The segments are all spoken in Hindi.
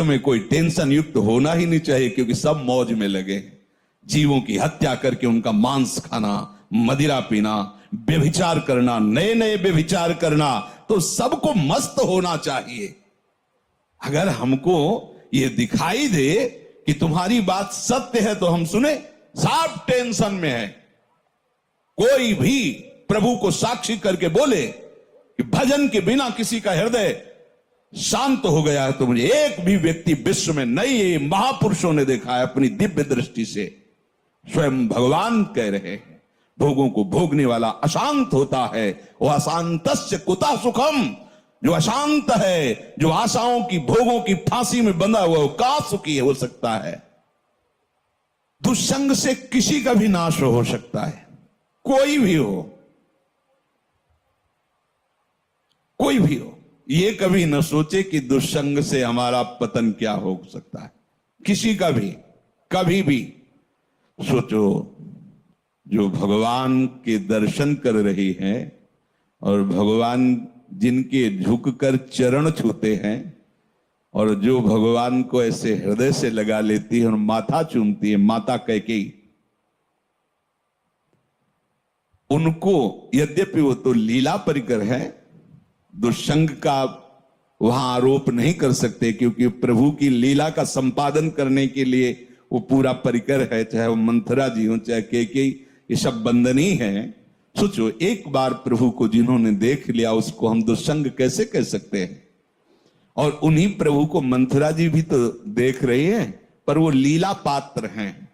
विश्व में कोई टेंशन युक्त होना ही नहीं चाहिए, क्योंकि सब मौज में लगे हैं। जीवों की हत्या करके उनका मांस खाना, मदिरा पीना, व्यभिचार करना, नए नए व्यभिचार करना, तो सबको मस्त होना चाहिए। अगर हमको ये दिखाई दे कि तुम्हारी बात सत्य है तो हम सुने, सब टेंशन में है। कोई भी प्रभु को साक्षी करके बोले कि भजन के बिना किसी का हृदय शांत हो गया है, तो मुझे एक भी व्यक्ति विश्व में नहीं, ये महापुरुषों ने देखा है अपनी दिव्य दृष्टि से। स्वयं भगवान कह रहे हैं, भोगों को भोगने वाला अशांत होता है, वह अशांतस्य कुतः सुखम। जो अशांत है, जो आशाओं की भोगों की फांसी में बंधा हुआ, वो कहां सुखी हो सकता है। दुष्संग से किसी का भी नाश हो सकता है, कोई भी हो, कोई भी हो। ये कभी न सोचे कि दुष्संग से हमारा पतन क्या हो सकता है, किसी का भी, कभी भी। सोचो, जो भगवान के दर्शन कर रही है और भगवान जिनके झुककर चरण छूते हैं, और जो भगवान को ऐसे हृदय से लगा लेती है और माथा चूमती है, माता कैकेयी, उनको यद्यपि वो तो लीला परिकर है, दुष्संग का वहां आरोप नहीं कर सकते, क्योंकि प्रभु की लीला का संपादन करने के लिए वो पूरा परिकर है। चाहे वो मंथरा जी हो, चाहे कैकेयी, ये सब बंदनी है। सोचो, एक बार प्रभु को जिन्होंने देख लिया, उसको हम दुष्संग कैसे कह सकते हैं। और उन्हीं प्रभु को मंथरा जी भी तो देख रही है, पर वो लीला पात्र हैं।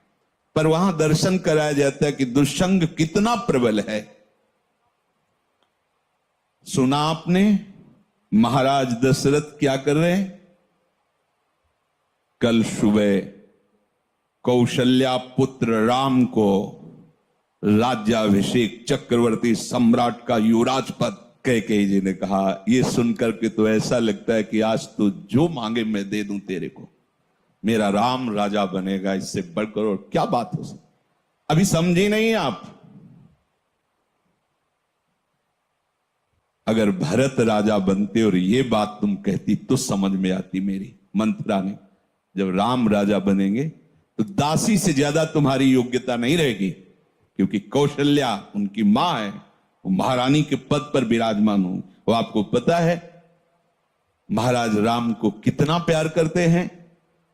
पर वहां दर्शन कराया जाता है कि दुष्संग कितना प्रबल है। सुना आपने महाराज दशरथ क्या कर रहे हैं? कल सुबह कौशल्या पुत्र राम को राज्याभिषेक, चक्रवर्ती सम्राट का युवराज पद कैकेयी जी ने कहा। ये सुनकर के तो ऐसा लगता है कि आज तो जो मांगे मैं दे दूं तेरे को, मेरा राम राजा बनेगा, इससे बढ़कर और क्या बात हो सकती। अभी समझी नहीं आप? अगर भरत राजा बनते और ये बात तुम कहती तो समझ में आती मेरी। मंथरा ने, जब राम राजा बनेंगे तो दासी से ज्यादा तुम्हारी योग्यता नहीं रहेगी, क्योंकि कौशल्या उनकी मां है, वो महारानी के पद पर विराजमान हूं। वो आपको पता है महाराज राम को कितना प्यार करते हैं,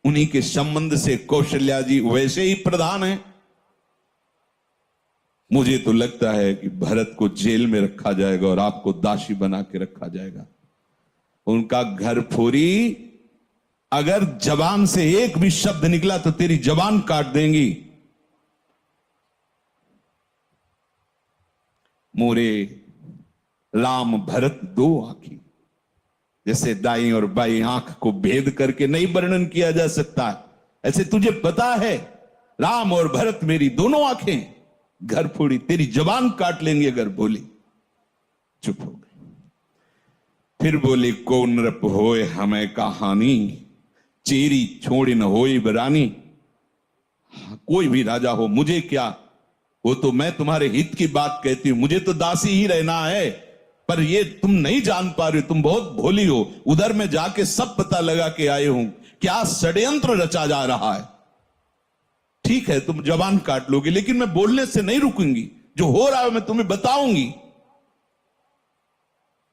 उन्हीं के संबंध से कौशल्या जी वैसे ही प्रधान हैं। मुझे तो लगता है कि भरत को जेल में रखा जाएगा और आपको दासी बना के रखा जाएगा। उनका घर फोरी, अगर जबान से एक भी शब्द निकला तो तेरी जबान काट देंगी। मोरे राम भरत दो आंखी, जैसे दाई और बाई आंख को भेद करके नहीं वर्णन किया जा सकता, ऐसे तुझे पता है राम और भरत मेरी दोनों आंखें। घर फोड़ी, तेरी जबान काट लेंगे अगर बोली। चुप हो गए। फिर बोले, को नृप होए हमें कहानी, चेरी छोड़ी न होई बरानी। कोई भी राजा हो, मुझे क्या, वो तो मैं तुम्हारे हित की बात कहती हूं, मुझे तो दासी ही रहना है। पर ये तुम नहीं जान पा रहे हो, तुम बहुत भोली हो। उधर में जाके सब पता लगा के आए हूं, क्या षड्यंत्र रचा जा रहा है। ठीक है, तुम जबान काट लोगे, लेकिन मैं बोलने से नहीं रुकूंगी। जो हो रहा है मैं तुम्हें बताऊंगी।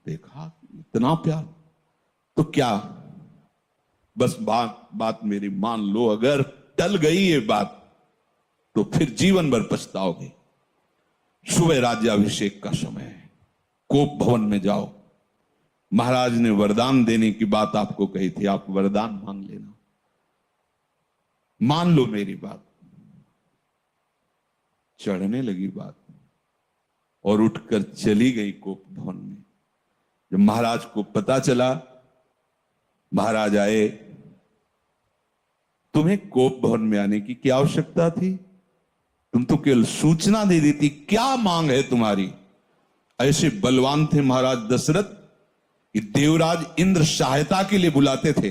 देखा, इतना प्यार, तो क्या बस बात मेरी मान लो। अगर टल गई ये बात तो फिर जीवन भर पछताओगे। सुबह राज्याभिषेक का समय है, कोप भवन में जाओ। महाराज ने वरदान देने की बात आपको कही थी, आप वरदान मांग लेना। मान लो मेरी बात। चढ़ने लगी बात और उठकर चली गई कोप भवन में। जब महाराज को पता चला, महाराज आए, तुम्हें कोप भवन में आने की क्या आवश्यकता थी? तुम तो केवल सूचना दे देती, क्या मांग है तुम्हारी? ऐसे बलवान थे महाराज दशरथ कि देवराज इंद्र सहायता के लिए बुलाते थे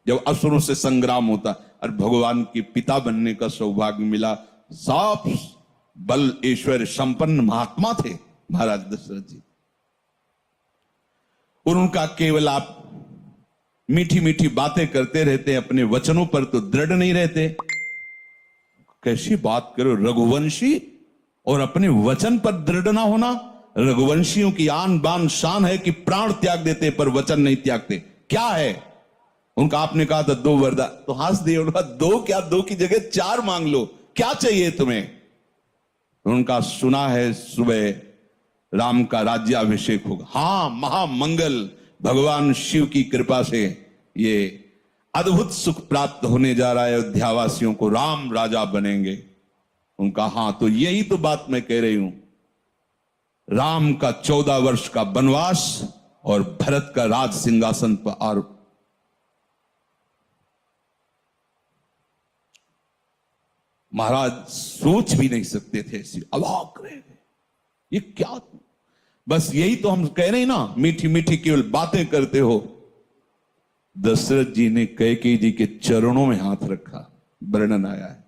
जब असुरों से संग्राम होता, और भगवान के पिता बनने का सौभाग्य मिला। सब बल ऐश्वर्य संपन्न महात्मा थे महाराज दशरथ जी। और उनका केवल आप मीठी मीठी बातें करते रहते, अपने वचनों पर तो दृढ़ नहीं रहते। कैसी बात करो, रघुवंशी और अपने वचन पर दृढ़ ना होना। रघुवंशियों की आन बान शान है कि प्राण त्याग देते पर वचन नहीं त्यागते। क्या है उनका? आपने कहा था 2 वरदान, तो हंस दिए। उनका 2 क्या, 2 की जगह 4 मांग लो, क्या चाहिए तुम्हें? उनका सुना है सुबह राम का राज्याभिषेक होगा। हां, महामंगल, भगवान शिव की कृपा से ये अद्भुत सुख प्राप्त होने जा रहा है, अयोध्यावासियों को राम राजा बनेंगे। उनका हां, तो यही तो बात मैं कह रही हूं। राम का 14 वर्ष का वनवास और भरत का राज सिंहासन पर, और महाराज सोच भी नहीं सकते थे, ऐसी अवाक रह गए, ये क्या? बस यही तो हम कह रहे हैं ना, मीठी मीठी केवल बातें करते हो। दशरथ जी ने कैकेयी जी के चरणों में हाथ रखा, वर्णन आया है,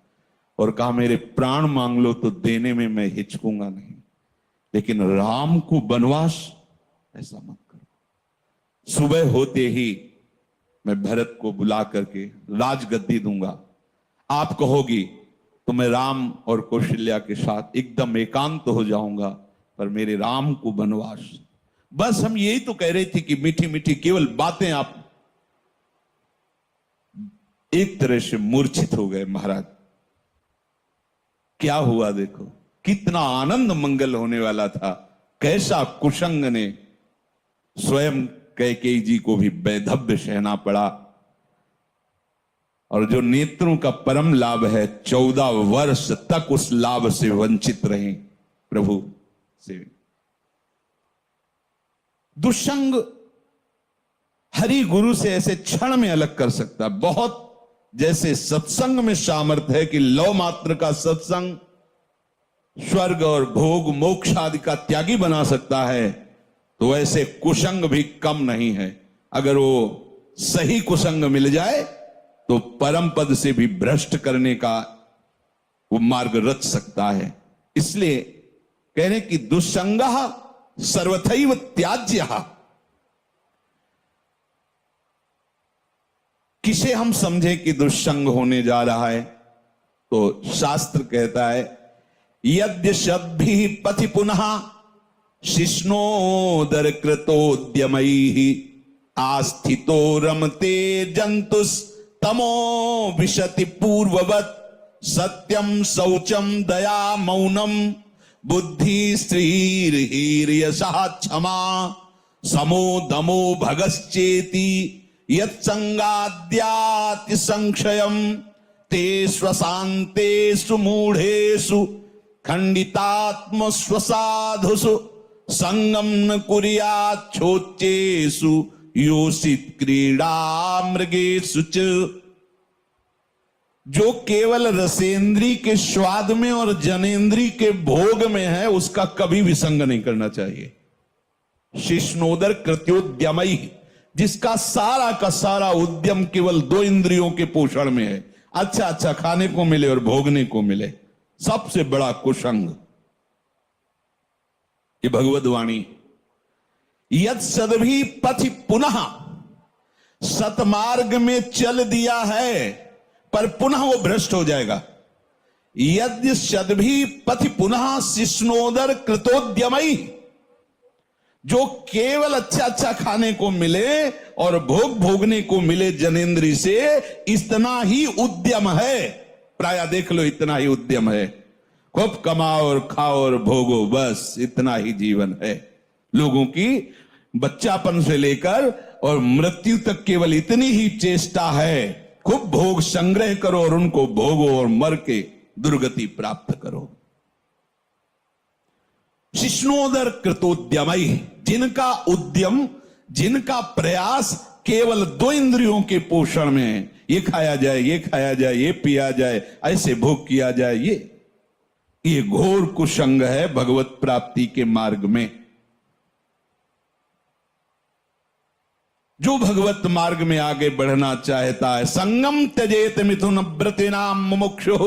और कहा मेरे प्राण मांग लो तो देने में मैं हिचकूंगा नहीं, लेकिन राम को वनवास ऐसा मत करो। सुबह होते ही मैं भरत को बुला करके राजगद्दी दूंगा, आप कहोगी तो मैं राम और कौशल्या के साथ एकदम एकांत हो जाऊंगा, पर मेरे राम को वनवास। बस हम यही तो कह रहे थे कि मीठी मीठी केवल बातें। आप एक तरह से मूर्छित हो गए महाराज। क्या हुआ देखो, कितना आनंद मंगल होने वाला था, कैसा कुशंग ने स्वयं कैकेयी जी को भी वैधव्य सहना पड़ा। और जो नेत्रों का परम लाभ है, 14 वर्ष तक उस लाभ से वंचित रहे प्रभु से। दुष्संग हरि गुरु से ऐसे क्षण में अलग कर सकता है। बहुत जैसे सत्संग में सामर्थ्य है कि लौ मात्र का सत्संग स्वर्ग और भोग मोक्ष आदि का त्यागी बना सकता है, तो ऐसे कुसंग भी कम नहीं है। अगर वो सही कुसंग मिल जाए तो परम पद से भी भ्रष्ट करने का वो मार्ग रच सकता है। इसलिए कह रहे कि दुस्संगः सर्वथैव त्याज्यः। किसे हम समझे कि दुस्संग होने जा रहा है? तो शास्त्र कहता है यद्य शब्भिः पथि पुनः शिष्णोदर कृतोद्यमैः आस्थितो रमते जंतुस् तमो विशति पूर्ववत् सत्यम शौचम दया मौनम बुद्धि स्त्रीर्हीर्यशः क्षमा समो दमो भगश्चेति यत्संगाद्याति संक्षयम ते स्वशान्तेषु मूढ़ेषु खंडितात्म स्वसाधुषु संगम न कुर्यात् छोच्चेषु योषित क्रीड़ा मृगेषु च। जो केवल रसेंद्री के स्वाद में और जनेंद्री के भोग में है, उसका कभी भी संग नहीं करना चाहिए। शिष्णोदर कृत्योद्यमई, जिसका सारा का सारा उद्यम केवल 2 इंद्रियों के पोषण में है, अच्छा अच्छा खाने को मिले और भोगने को मिले, सबसे बड़ा कुसंग। ये भगवद वाणी। यद सदभी पथि पुनः, सतमार्ग में चल दिया है पर पुनः वो भ्रष्ट हो जाएगा। यद्य सदभी पथि पुनः शिष्णोदर कृतोद्यमई, जो केवल अच्छा अच्छा खाने को मिले और भोग भोगने को मिले जनेंद्री से, इतना ही उद्यम है। प्राय देख लो, इतना ही उद्यम है। खूब कमाओ और खाओ और भोगो, बस इतना ही जीवन है लोगों की। बच्चापन से लेकर और मृत्यु तक केवल इतनी ही चेष्टा है, खूब भोग संग्रह करो और उनको भोगो और मर के दुर्गति प्राप्त करो। शिष्णोदर कृतोद्यमई, जिनका उद्यम, जिनका प्रयास केवल 2 इंद्रियों के पोषण में है, ये खाया जाए, ये खाया जाए, ये पिया जाए, ऐसे भोग किया जाए, ये घोर कुसंग है भगवत प्राप्ति के मार्ग में। जो भगवत मार्ग में आगे बढ़ना चाहता है, संगम त्यजेत मिथुन व्रतिनाम मुमुक्षुः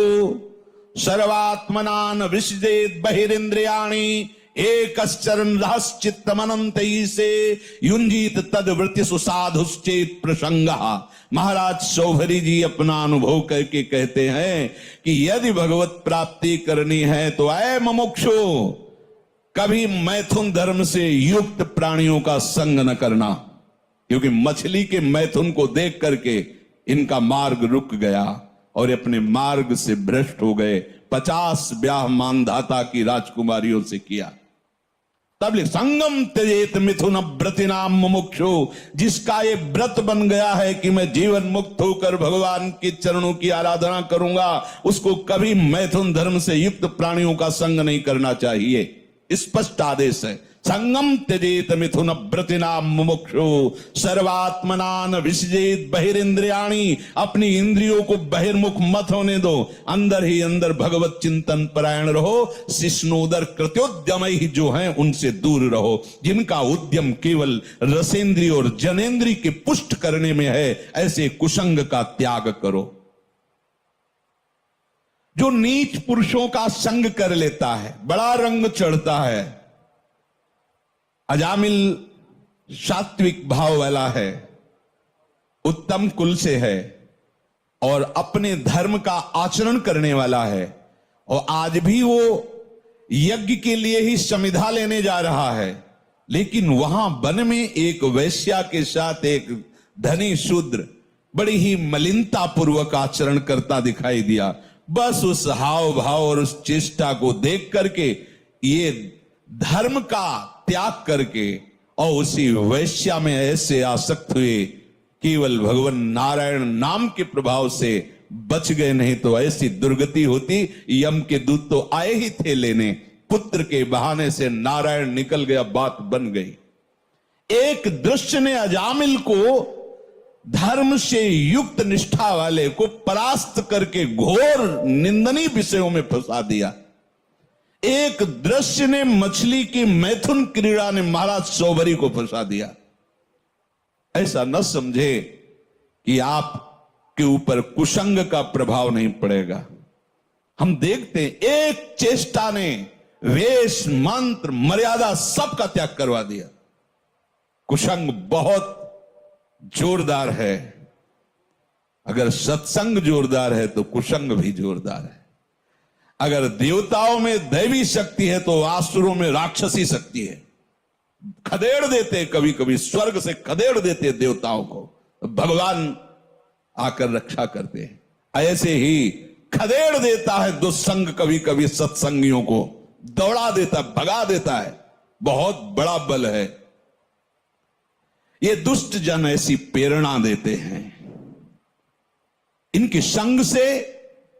सर्वात्मनान विसृजेत बहिरिंद्रियाणि एकश्चरण रहश्चित्तमनंत से युंजीत तद वृत्ति सुसाधुश्चेत प्रसंग। महाराज शौभरी जी अपना अनुभव करके कहते हैं कि यदि भगवत प्राप्ति करनी है तो ऐ मुमुक्षु, कभी मैथुन धर्म से युक्त प्राणियों का संग न करना, क्योंकि मछली के मैथुन को देख करके इनका मार्ग रुक गया और अपने मार्ग से भ्रष्ट हो गए। 50 ब्याह मानधाता की राजकुमारियों से किया। तब संगम त्यजेत मिथुन व्रतिनाम मुमुक्षु, जिसका ये व्रत बन गया है कि मैं जीवन मुक्त होकर भगवान के चरणों की आराधना करूंगा, उसको कभी मैथुन धर्म से युक्त प्राणियों का संग नहीं करना चाहिए। स्पष्ट आदेश है, संगम त्यजेत मिथुन व्रतिनाम मुमुक्षु सर्वात्मनान विसजेत बहिरिंद्रियाणी। अपनी इंद्रियों को बहिर्मुख मत होने दो, अंदर ही अंदर भगवत चिंतन परायण रहो। शिष्णोदर कृत्योद्यम ही जो हैं उनसे दूर रहो, जिनका उद्यम केवल रसेंद्रिय और जनेन्द्रिय के पुष्ट करने में है, ऐसे कुसंग का त्याग करो। जो नीच पुरुषों का संग कर लेता है, बड़ा रंग चढ़ता है, अजामिल सात्विक भाव वाला है, उत्तम कुल से है और अपने धर्म का आचरण करने वाला है, और आज भी वो यज्ञ के लिए ही समिधा लेने जा रहा है, लेकिन वहां वन में एक वैश्या के साथ एक धनी शूद्र बड़ी ही मलिनता पूर्वक आचरण करता दिखाई दिया। बस उस हाव भाव और उस चेष्टा को देख करके ये धर्म का त्याग करके और उसी वैश्या में ऐसे आसक्त हुए, केवल भगवान नारायण नाम के प्रभाव से बच गए, नहीं तो ऐसी दुर्गति होती। यम के दूत तो आए ही थे लेने, पुत्र के बहाने से नारायण निकल गया, बात बन गई। एक दृश्य ने अजामिल को, धर्म से युक्त निष्ठा वाले को परास्त करके घोर निंदनीय विषयों में फंसा दिया। एक दृश्य ने, मछली की मैथुन क्रीड़ा ने महाराज शौभरी को फंसा दिया। ऐसा न समझे कि आप के ऊपर कुसंग का प्रभाव नहीं पड़ेगा। हम देखते हैं एक चेष्टा ने वेश, मंत्र, मर्यादा सबका त्याग करवा दिया। कुसंग बहुत जोरदार है। अगर सत्संग जोरदार है तो कुसंग भी जोरदार है। अगर देवताओं में दैवी शक्ति है तो आसुरों में राक्षसी शक्ति है। खदेड़ देते, कभी कभी स्वर्ग से खदेड़ देते देवताओं को, भगवान आकर रक्षा करते हैं। ऐसे ही खदेड़ देता है दुस्संग कभी कभी सत्संगियों को, दौड़ा देता, भगा देता है। बहुत बड़ा बल है। ये दुष्ट जन ऐसी प्रेरणा देते हैं। इनके संग से